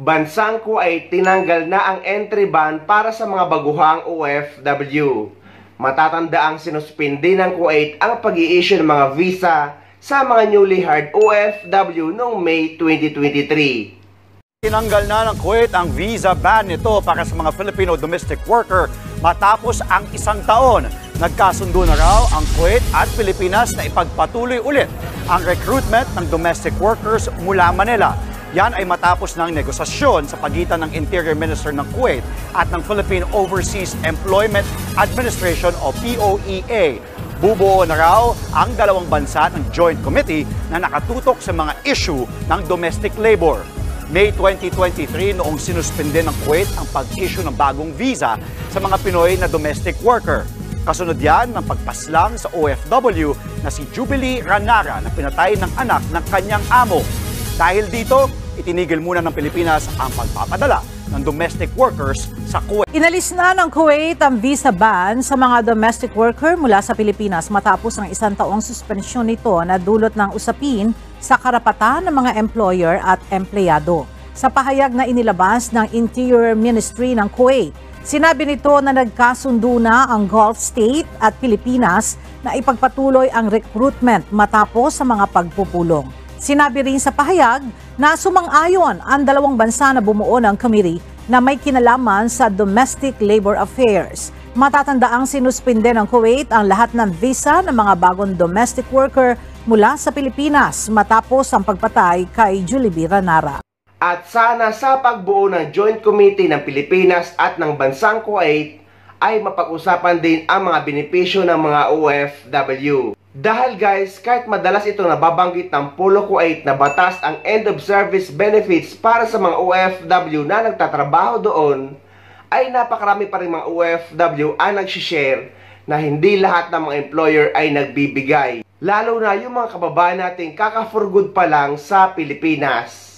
Bansang Kuwait tinanggal na ang entry ban para sa mga baguhang OFW. Matatandaang sinuspindi ng Kuwait ang pag-i-issue ng mga visa sa mga newly hired OFW noong May 2023. Tinanggal na ng Kuwait ang visa ban nito para sa mga Filipino domestic worker matapos ang isang taon. Nagkasundo na raw ang Kuwait at Pilipinas na ipagpatuloy ulit ang recruitment ng domestic workers mula Manila. Yan ay matapos ng negosasyon sa pagitan ng Interior Minister ng Kuwait at ng Philippine Overseas Employment Administration o POEA. Bubuo na raw ang dalawang bansa ng Joint Committee na nakatutok sa mga issue ng domestic labor. May 2023 noong sinuspende ng Kuwait ang pag-issue ng bagong visa sa mga Pinoy na domestic worker. Kasunod yan ng pagpaslang sa OFW na si Jubilee Ranara na pinatay ng anak ng kanyang amo. Dahil dito, itinigil muna ng Pilipinas ang pagpapadala ng domestic workers sa Kuwait. Inalis na ng Kuwait ang visa ban sa mga domestic worker mula sa Pilipinas matapos ang isang taong suspensyon nito na dulot ng usapin sa karapatan ng mga employer at empleyado. Sa pahayag na inilabas ng Interior Ministry ng Kuwait, sinabi nito na nagkasundo na ang Gulf State at Pilipinas na ipagpatuloy ang recruitment matapos sa mga pagpupulong. Sinabi rin sa pahayag na sumang-ayon ang dalawang bansa na bumuo ng committee na may kinalaman sa domestic labor affairs. Matatandaang sinuspinde ng Kuwait ang lahat ng visa ng mga bagong domestic worker mula sa Pilipinas matapos ang pagpatay kay Jubilee Ranara. At sana sa pagbuo ng Joint Committee ng Pilipinas at ng bansang Kuwait ay mapag-usapan din ang mga benepisyo ng mga OFW. Dahil guys, kahit madalas ito nababanggit ng Polo Kuwait na batas ang end of service benefits para sa mga OFW na nagtatrabaho doon, ay napakarami pa rin mga OFW ang nagsishare na hindi lahat ng mga employer ay nagbibigay. Lalo na yung mga kababayan natin kaka-for good pa lang sa Pilipinas.